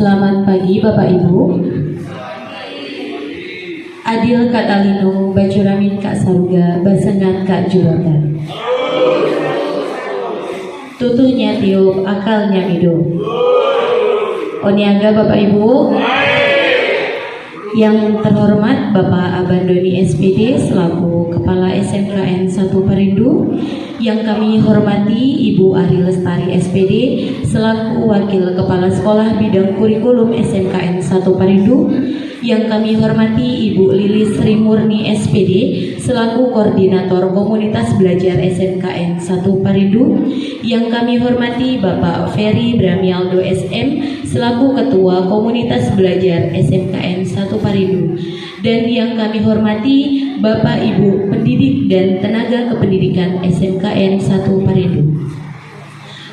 Selamat pagi Bapak Ibu. Adil Kak Talino, Bajuramin Kak Saruga, Basengan Kak Jurata. Tutuhnya tiup, akalnya hidup. Oniaga Bapak Ibu. Yang terhormat Bapak Abandoni SPD selaku Kepala SMKN 1 Perindu, yang kami hormati Ibu Ari Lestari SPD selaku Wakil Kepala Sekolah Bidang Kurikulum SMKN 1 Perindu, yang kami hormati Ibu Lilis Sri Murni SPD selaku Koordinator Komunitas Belajar SMKN 1 Perindu, yang kami hormati Bapak Ferry Bramialdo SM selaku Ketua Komunitas Belajar SMKN 1 Perindu, dan yang kami hormati Bapak Ibu pendidik dan tenaga kependidikan SMKN 1 Perindu.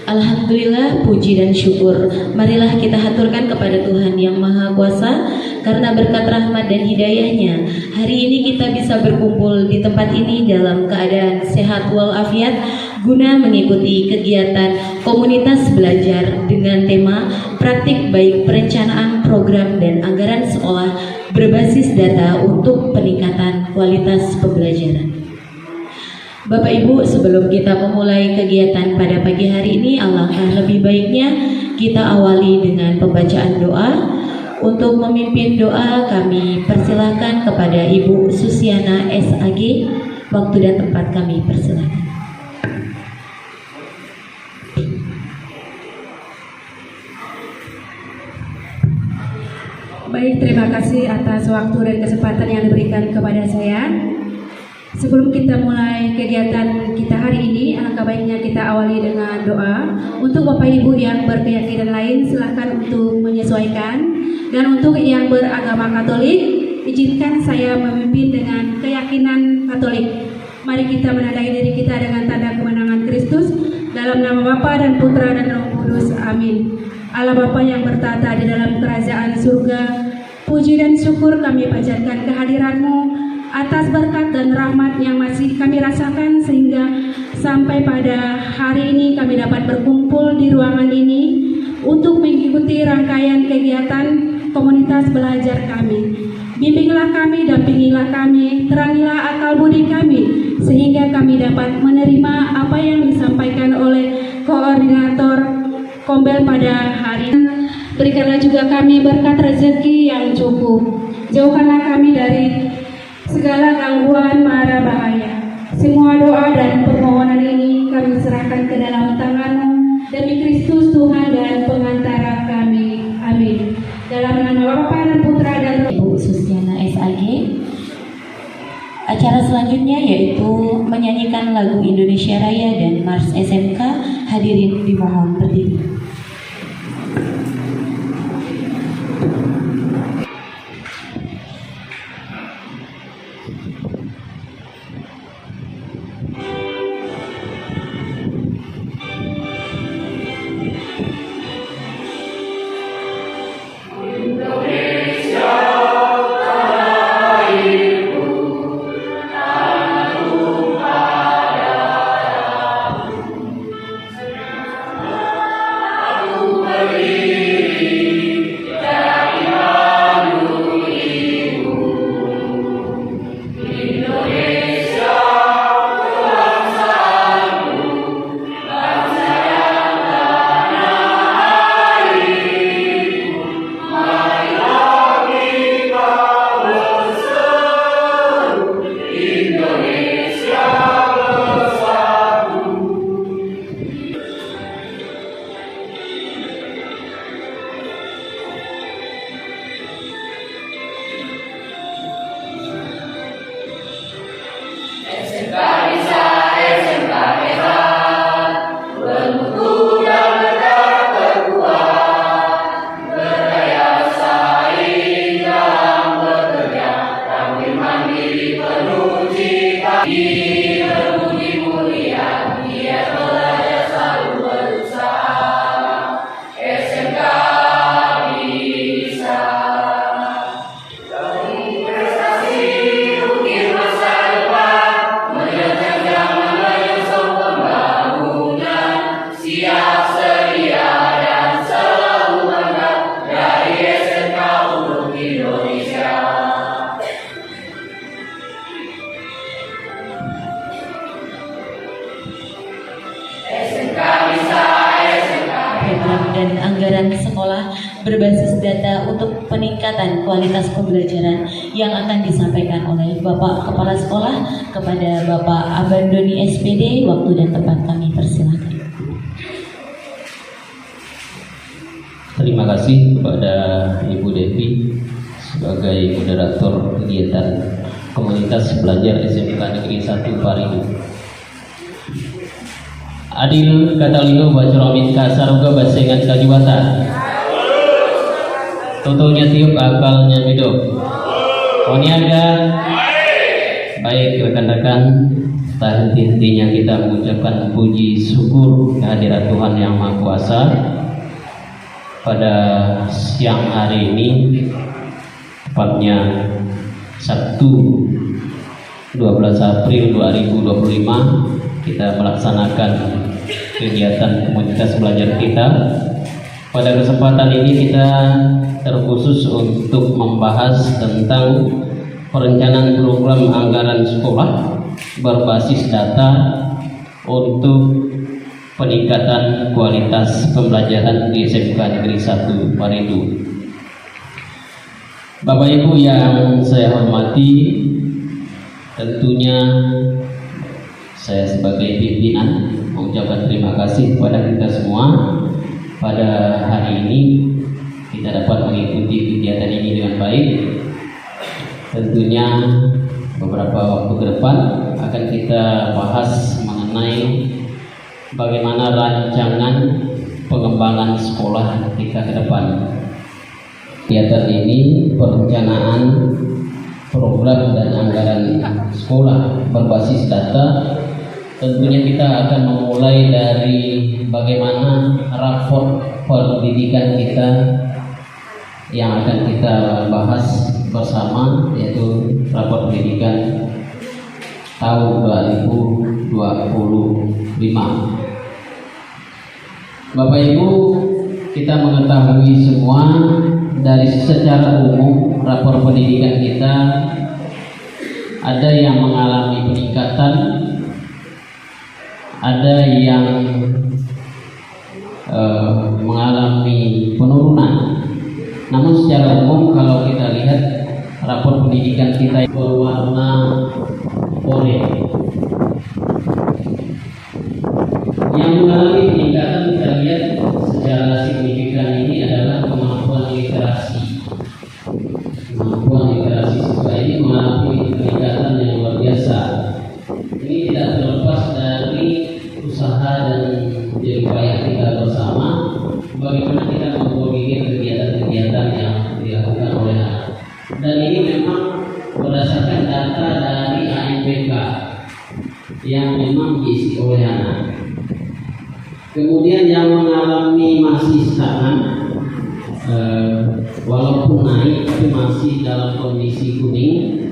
Alhamdulillah, puji dan syukur marilah kita haturkan kepada Tuhan yang Maha Kuasa, karena berkat rahmat dan hidayahnya hari ini kita bisa berkumpul di tempat ini dalam keadaan sehat walafiat guna mengikuti kegiatan komunitas belajar dengan tema praktik baik perencanaan program dan anggaran sekolah berbasis data untuk peningkatan kualitas pembelajaran. Bapak Ibu, sebelum kita memulai kegiatan pada pagi hari ini, alangkah lebih baiknya kita awali dengan pembacaan doa. Untuk memimpin doa kami persilahkan kepada Ibu Susiana SAG. Waktu dan tempat kami persilahkan. Baik, terima kasih atas waktu dan kesempatan yang diberikan kepada saya. Sebelum kita mulai kegiatan kita hari ini, alangkah baiknya kita awali dengan doa. Untuk Bapak Ibu yang berkeyakinan lain, silahkan untuk menyesuaikan. Dan untuk yang beragama Katolik, izinkan saya memimpin dengan keyakinan Katolik. Mari kita menandai diri kita dengan tanda kemenangan Kristus. Dalam nama Bapa dan Putra dan Roh Kudus, amin. Allah Bapa yang bertata di dalam kerajaan surga, puji dan syukur kami panjatkan kehadiran-Mu atas berkat dan rahmat yang masih kami rasakan sehingga sampai pada hari ini kami dapat berkumpul di ruangan ini untuk mengikuti rangkaian kegiatan komunitas belajar kami. Bimbinglah kami, dampingilah kami, terangilah akal budi kami sehingga kami dapat menerima apa yang disampaikan oleh koordinator Kombel pada hari ini. Berikanlah juga kami berkat rezeki yang cukup. Jauhkanlah kami dari segala gangguan mara bahaya. Semua doa dan permohonan ini kami serahkan ke dalam tangan-Mu demi Kristus Tuhan dan pengantara kami. Amin. Dalam nama Bapa dan Putra dan Roh. Ibu Susiana SAG. Acara selanjutnya yaitu menyanyikan lagu Indonesia Raya dan Mars SMK. Hadirin dimohon berdiri. program dan anggaran sekolah berbasis data untuk peningkatan kualitas pembelajaran yang akan disampaikan oleh Bapak Kepala Sekolah kepada Bapak Abandoni SPD. Waktu dan tempat kami persilakan. Terima kasih kepada Ibu Devi sebagai moderator kegiatan komunitas belajar SMK Negeri 1 Paridu. Adil katalino bacromin kasaruga basengan kajuwata. Totonya tiup akalnya hidup. Oniaga. Baik rekan-rekan, tak henti-hentinya kita mengucapkan puji syukur kehadirat Tuhan Yang Maha Kuasa. Pada siang hari ini, tepatnya Sabtu 12 April 2025, kita melaksanakan kegiatan komunitas belajar kita. Pada kesempatan ini kita terkhusus untuk membahas tentang perencanaan program anggaran sekolah berbasis data untuk peningkatan kualitas pembelajaran di SMK Negeri 1 Paridu. Bapak Ibu yang saya hormati, tentunya saya sebagai pimpinan mengucapkan terima kasih kepada kita semua. Pada hari ini kita dapat mengikuti kegiatan ini dengan baik. Tentunya beberapa waktu ke depan akan kita bahas mengenai bagaimana rancangan pengembangan sekolah kita ke depan. Kegiatan ini perencanaan program dan anggaran sekolah berbasis data. Tentunya kita akan memulai dari bagaimana rapor pendidikan kita yang akan kita bahas bersama, yaitu rapor pendidikan tahun 2025. Bapak Ibu, kita mengetahui semua dari secara umum rapor pendidikan kita ada yang mengalami peningkatan, ada yang mengalami penurunan. Namun secara umum kalau kita lihat rapor pendidikan kita berwarna oranye. Yang mengalami peningkatan kita lihat secara signifikan ini adalah kemampuan literasi. Kemampuan literasi siswa ini mengalami peningkatan yang luar biasa. Ini tidak terlepas dari usaha dan jeripaya kita bersama, bagaimana kita memkoordinir kegiatan-kegiatan yang dilakukan oleh anak. Dan ini memang berdasarkan data dari ANBK yang memang diisi oleh anak. Kemudian yang mengalami masih stagnan, walaupun naik tapi masih dalam kondisi kuning,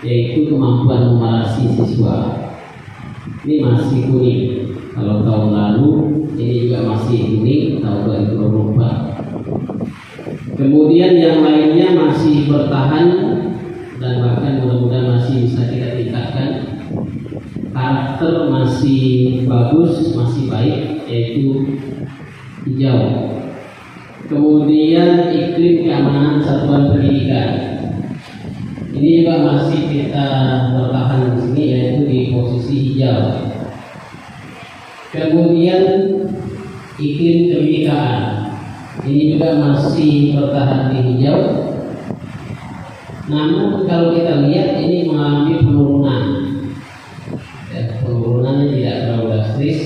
yaitu kemampuan numerasi siswa. Ini masih kuning. Kalau tahun lalu ini juga masih kuning tahun 2024. Kemudian yang lainnya masih bertahan dan bahkan mudah-mudahan masih bisa kita tingkatkan. Karakter masih bagus, masih baik, yaitu hijau. Kemudian iklim keamanan satuan pendidikan, ini juga masih kita bertahan di sini, yaitu di posisi hijau. Kemudian iklim kebinekaan, ini juga masih bertahan di hijau. Namun kalau kita lihat ini mengalami penurunan. Penurunannya tidak terlalu drastis,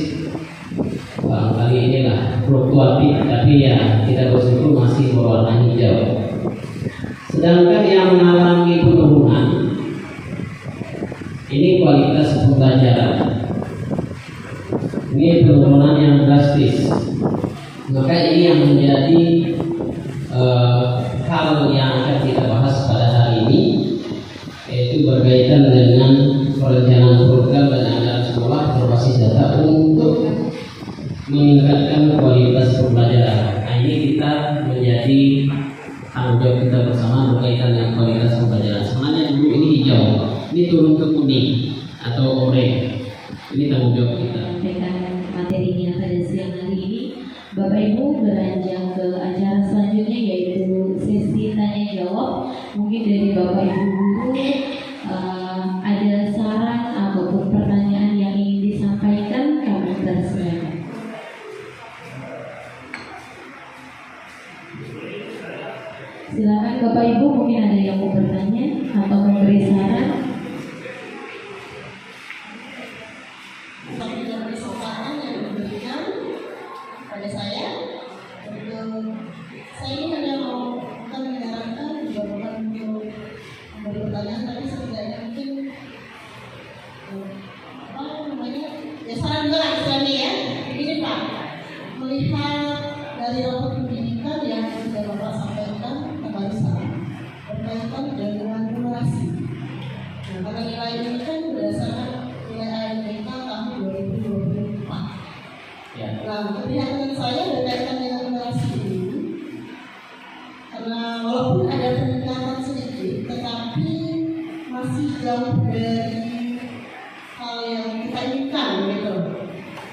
barangkali inilah fluktuatif, tapi ya kita bersyukur masih berwarna hijau. Sedangkan yang mengalami penurunan ini kualitas pembelajaran, ini penurunan yang drastis. Maka ini yang menjadi hal yang akan kita bahas pada hari ini, yaitu berkaitan dengan perencanaan program dan anggaran sekolah berbasis data untuk meningkatkan kualitas pembelajaran. Nah, ini kita menjadi tanggung jawab kita bersama berkaitan dengan kualitas pembelajaran. Sebenarnya dulu ini hijau, ini turun ke kuning atau oranye. Ini tanggung jawab kita. Sampaikan materinya pada siang hari ini, Bapak Ibu beranjak ke acara selanjutnya yaitu sesi tanya jawab. Mungkin dari Bapak Ibu guru ada saran ataupun pertanyaan yang ingin disampaikan, kami persilakan. Silakan Bapak Ibu, mungkin ada yang mau bertanya atau memberi saran. Pada saya ini hanya mau menyarankan juga bukan untuk memberi pertanyaan, tapi setidaknya mungkin ya saran juga istilahnya ya. Begini Pak, melihat dari rapat pendidikan yang sudah Bapak sampaikan barusan berkaitan dengan durasi. Nah, karena nilai ini kan berdasarkan nilai ANBK tahun 2024. Ya. Nah, keprihatinan saya berkaitan dengan generasi ini, karena walaupun ada peningkatan sedikit, tetapi masih jauh dari hal yang kita inginkan, gitu.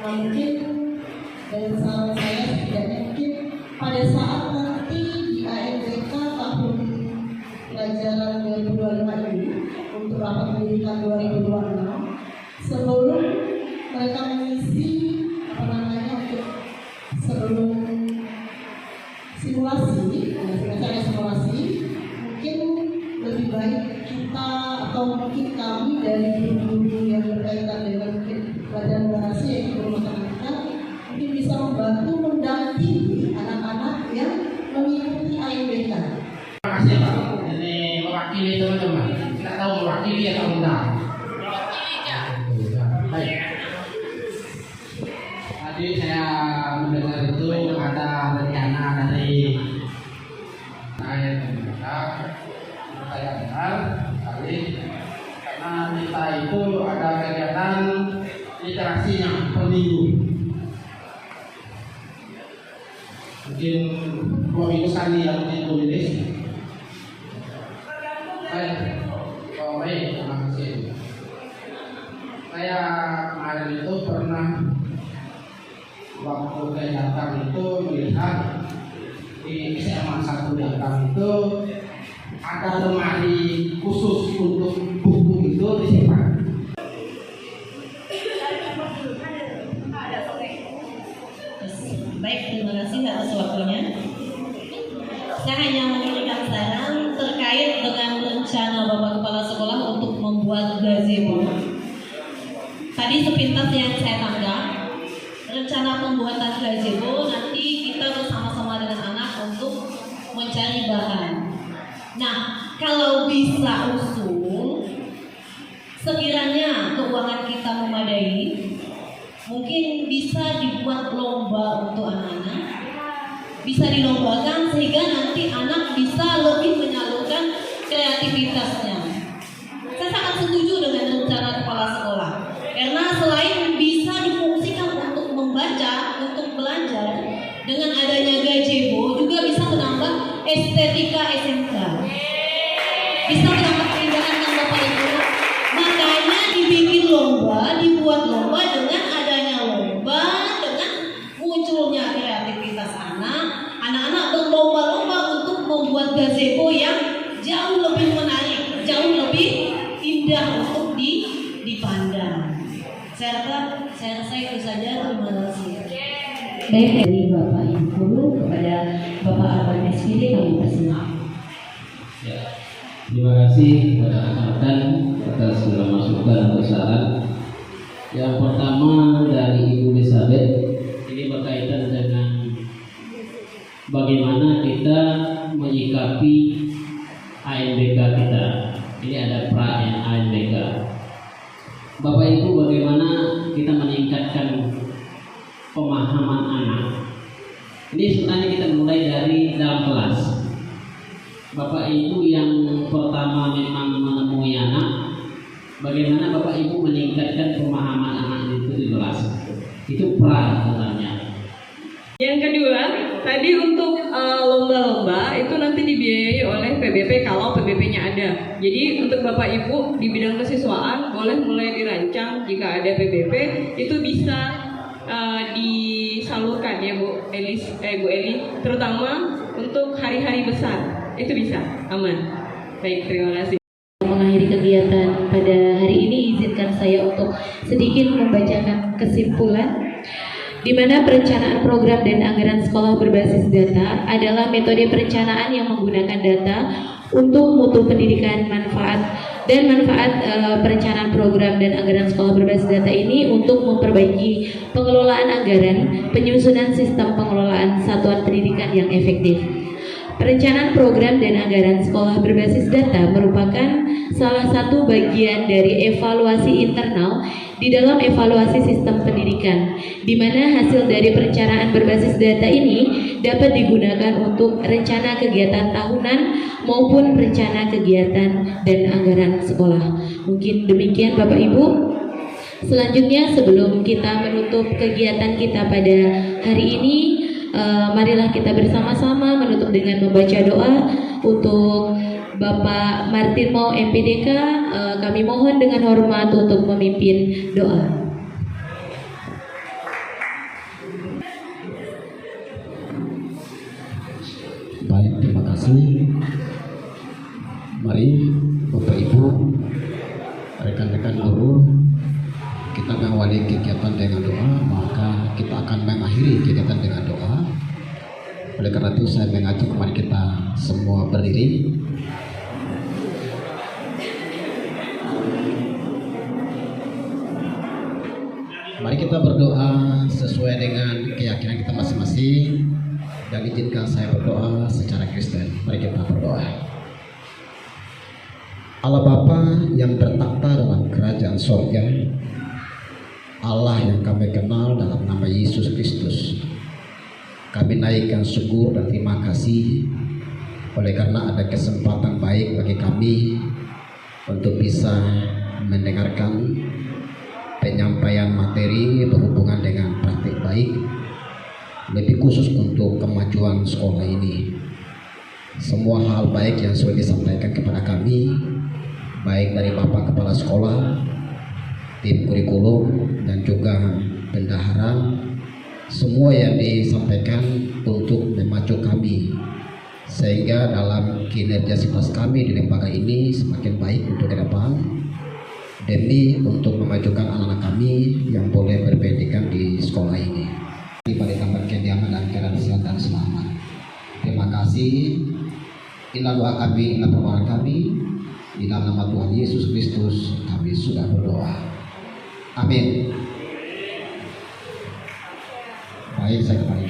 Nah, mungkin dari saran saya setidaknya mungkin pada saat nanti di ANBK tahun pelajaran 2025 ini untuk rapat pendidikan 2026, sebelum mereka mengisi sebelum simulasi, mungkin lebih baik kita atau mungkin kami dari guru-guru yang berkaitan dengan mungkin pelajaran generasi yaitu guru matematika mungkin bisa membantu mendampingi anak-anak yang mengikuti ANBK. Terima kasih Pak. Ini mewakili teman-teman. Kita tahu mewakili atau enggak. Baik. Tadi saya mendengar itu ada rencana dari saya dengar kali karena kita itu ada kegiatan literasinya per minggu. Mungkin dua minggu sekali yang ditulis. Baik, terima kasih. Saya kemarin itu pernah waktu ke Jakarta itu melihat di SMA 1 Jakarta itu ada lemari khusus untuk buku itu disimpan. Baik, terima kasih atas waktunya. Saya hanya memberikan saran terkait dengan rencana Bapak Kepala Sekolah untuk membuat gazebo. Tadi sepintas yang saya tangkap, rencana pembuatan gazebo nanti kita bersama-sama dengan anak untuk mencari bahan. Nah, kalau bisa usul, sekiranya keuangan kita memadai, mungkin bisa dibuat lomba untuk anak-anak, bisa dilombakan sehingga nanti anak bisa lebih menyalurkan kreativitasnya. Saya sangat setuju dengan rencana kepala sekolah, karena selain bisa difungsikan untuk membaca, untuk belajar, dengan adanya gazebo juga bisa menambah estetika SMK, bisa menambah keindahan yang Bapak Ibu. Makanya dibikin lomba, dibuat lomba. Dengan adanya lomba, dengan munculnya kreativitas anak-anak berlomba-lomba untuk membuat gazebo yang jauh lebih menarik, jauh lebih indah untuk dipandang. Saya rasa itu saja. Terima kasih. Baik, dari Bapak Ibu guru kepada Bapak Arwan SPD kami persilakan. Ya. Terima kasih kepada rekan-rekan atas segala masukan atau saran. Yang pertama dari Ibu Elizabeth, ini berkaitan dengan bagaimana kita menyikapi ANBK kita. Ini ada pra ANBK. Bapak Ibu, bagaimana kita meningkatkan pemahaman anak? Ini sebenarnya kita mulai dari dalam kelas. Bapak Ibu yang pertama memang menemui anak, bagaimana Bapak Ibu meningkatkan pemahaman anak itu di kelas? Itu pra sebenarnya. Yang kedua, tadi untuk lomba-lomba itu nanti dibiayai oleh PBP kalau PBP-nya ada. Jadi untuk Bapak Ibu di bidang kesiswaan boleh mulai dirancang jika ada PBP itu bisa disalurkan ya Bu Eli, terutama untuk hari-hari besar. Itu bisa, aman. Baik, terima kasih. Mengakhiri kegiatan pada hari ini, izinkan saya untuk sedikit membacakan kesimpulan, di mana perencanaan program dan anggaran sekolah berbasis data adalah metode perencanaan yang menggunakan data untuk mutu pendidikan manfaat perencanaan program dan anggaran sekolah berbasis data ini untuk memperbaiki pengelolaan anggaran, penyusunan sistem pengelolaan satuan pendidikan yang efektif. Perencanaan program dan anggaran sekolah berbasis data merupakan salah satu bagian dari evaluasi internal di dalam evaluasi sistem pendidikan, di mana hasil dari perencanaan berbasis data ini dapat digunakan untuk rencana kegiatan tahunan maupun rencana kegiatan dan anggaran sekolah. Mungkin demikian Bapak Ibu. Selanjutnya, sebelum kita menutup kegiatan kita pada hari ini, marilah kita bersama-sama menutup dengan membaca doa untuk Bapak Martin Mau MPDK. Kami mohon dengan hormat untuk memimpin doa. Baik, terima kasih. Mari Bapak Ibu, rekan-rekan guru, kita mengawali kegiatan dengan doa, maka kita akan mengakhiri kegiatan dengan doa. Oleh karena itu saya mengajak mari kita semua berdiri. Mari kita berdoa sesuai dengan keyakinan kita masing-masing, dan izinkan saya berdoa secara Kristen. Mari kita berdoa. Allah Bapa yang bertakhta dalam kerajaan sorga, Allah yang kami kenal dalam nama Yesus Kristus, kami naikkan syukur dan terima kasih oleh karena ada kesempatan baik bagi kami untuk bisa mendengarkan penyampaian materi berhubungan dengan praktik baik, lebih khusus untuk kemajuan sekolah ini. Semua hal baik yang sudah disampaikan kepada kami, baik dari Bapak Kepala Sekolah, tim kurikulum, dan juga bendahara, semua yang disampaikan untuk memacu kami, sehingga dalam kinerja sipas kami di lembaga ini semakin baik untuk ke depan, demi untuk memajukan anak-anak kami yang boleh berpendidikan di sekolah ini. Tiba di tempat kediaman dan keadaan sehat dan selamat. Terima kasih. Inilah doa kami, inilah permohonan kami. Di dalam nama Tuhan Yesus Kristus kami sudah berdoa. Amin. Baik, saya kembali.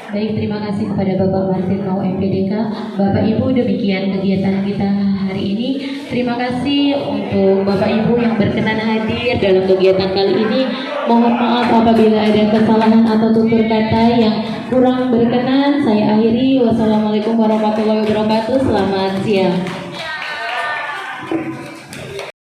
Baik, terima kasih kepada Bapak Martin Mau MPDK. Bapak Ibu, demikian kegiatan kita hari ini. Terima kasih untuk Bapak Ibu yang berkenan hadir dalam kegiatan kali ini. Mohon maaf apabila ada kesalahan atau tutur kata yang kurang berkenan. Saya akhiri. Wassalamualaikum warahmatullahi wabarakatuh. Selamat siang.